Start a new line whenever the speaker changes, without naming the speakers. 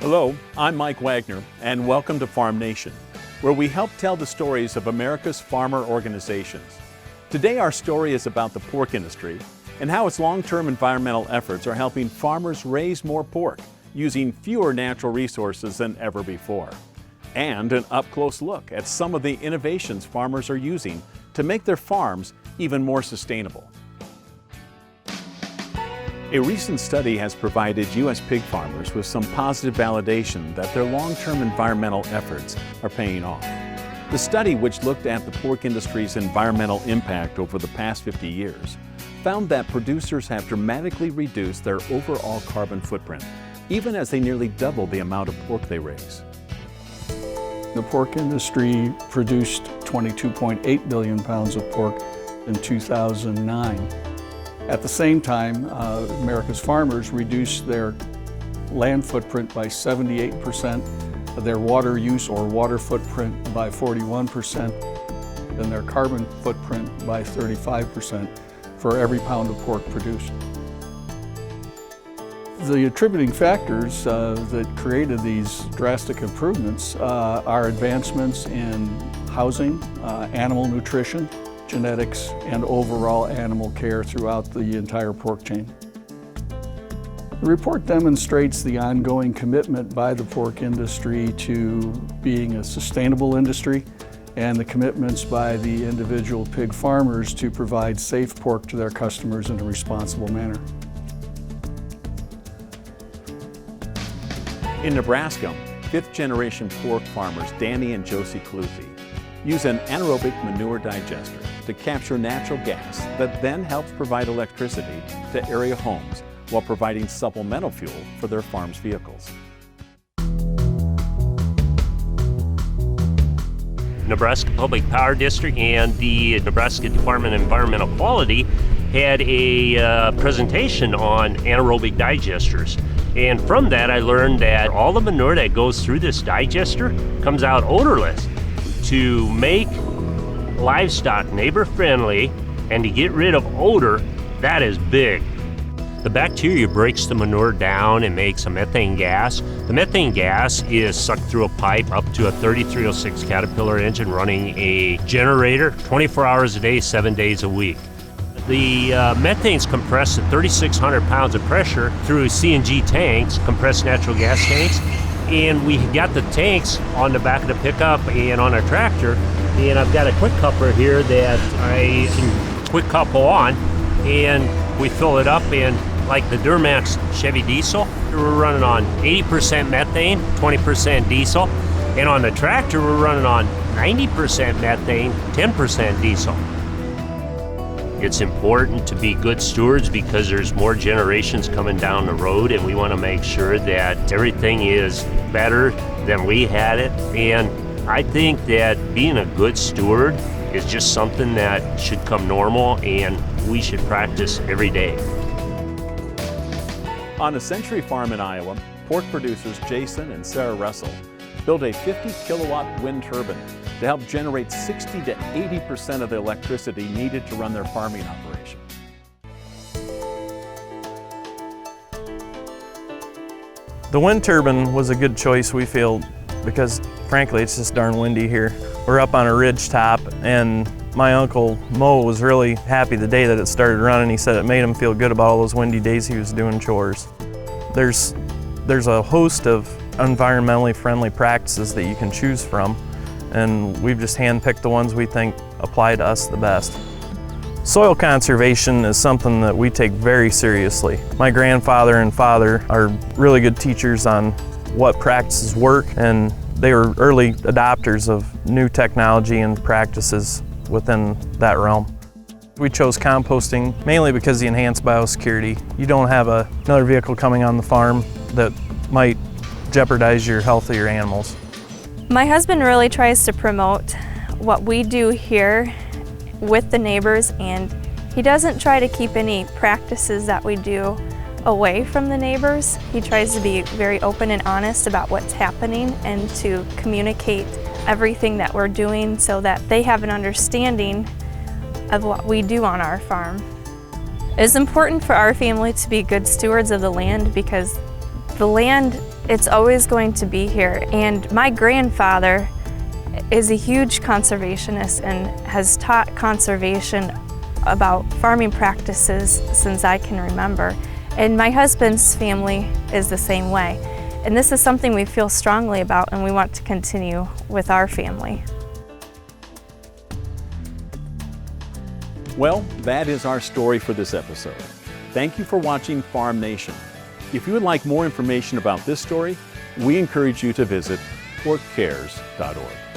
Hello, I'm Mike Wagner, and welcome to Farm Nation, where we help tell the stories of America's farmer organizations. Today our story is about the pork industry and how its long-term environmental efforts are helping farmers raise more pork using fewer natural resources than ever before. And an up-close look at some of the innovations farmers are using to make their farms even more sustainable. A recent study has provided U.S. pig farmers with some positive validation that their long-term environmental efforts are paying off. The study, which looked at the pork industry's environmental impact over the past 50 years, found that producers have dramatically reduced their overall carbon footprint, even as they nearly double the amount of pork they raise.
The pork industry produced 22.8 billion pounds of pork in 2009. At the same time, America's farmers reduced their land footprint by 78%, their water use or water footprint by 41%, and their carbon footprint by 35% for every pound of pork produced. The attributing factors that created these drastic improvements are advancements in housing, animal nutrition, genetics, and overall animal care throughout the entire pork chain. The report demonstrates the ongoing commitment by the pork industry to being a sustainable industry and the commitments by the individual pig farmers to provide safe pork to their customers in a responsible manner.
In Nebraska, fifth-generation pork farmers Danny and Josie Cluthy use an anaerobic manure digester to capture natural gas that then helps provide electricity to area homes while providing supplemental fuel for their farm's vehicles.
Nebraska Public Power District and the Nebraska Department of Environmental Quality had a presentation on anaerobic digesters. And from that I learned that all the manure that goes through this digester comes out odorless. To make livestock neighbor-friendly and to get rid of odor, that is big. The bacteria breaks the manure down and makes a methane gas. The methane gas is sucked through a pipe up to a 3306 Caterpillar engine running a generator 24 hours a day, 7 days a week. The methane's compressed at 3,600 pounds of pressure through CNG tanks, compressed natural gas tanks. And we got the tanks on the back of the pickup and on our tractor. And I've got a quick coupler here that I can quick couple on, and we fill it up in like the Duramax Chevy diesel. We're running on 80% methane, 20% diesel. And on the tractor, we're running on 90% methane, 10% diesel. It's important to be good stewards because there's more generations coming down the road, and we want to make sure that everything is better than we had it. And I think that being a good steward is just something that should come normal and we should practice every day.
On a Century farm in Iowa, pork producers Jason and Sarah Russell built a 50-kilowatt wind turbine to help generate 60 to 80% of the electricity needed to run their farming operation.
The wind turbine was a good choice, we feel, because frankly it's just darn windy here. We're up on a ridge top, and my uncle Mo was really happy the day that it started running. He said it made him feel good about all those windy days he was doing chores. There's a host of environmentally friendly practices that you can choose from, and we've just handpicked the ones we think apply to us the best. Soil conservation is something that we take very seriously. My grandfather and father are really good teachers on what practices work, and they were early adopters of new technology and practices within that realm. We chose composting mainly because of the enhanced biosecurity. You don't have another vehicle coming on the farm that might jeopardize your health of your animals.
My husband really tries to promote what we do here with the neighbors, and he doesn't try to keep any practices that we do away from the neighbors. He tries to be very open and honest about what's happening and to communicate everything that we're doing so that they have an understanding of what we do on our farm. It's important for our family to be good stewards of the land because the land It's always going to be here. And my grandfather is a huge conservationist and has taught conservation about farming practices since I can remember. And my husband's family is the same way. And this is something we feel strongly about and we want to continue with our family.
Well, that is our story for this episode. Thank you for watching Farm Nation. If you would like more information about this story, we encourage you to visit porkcares.org.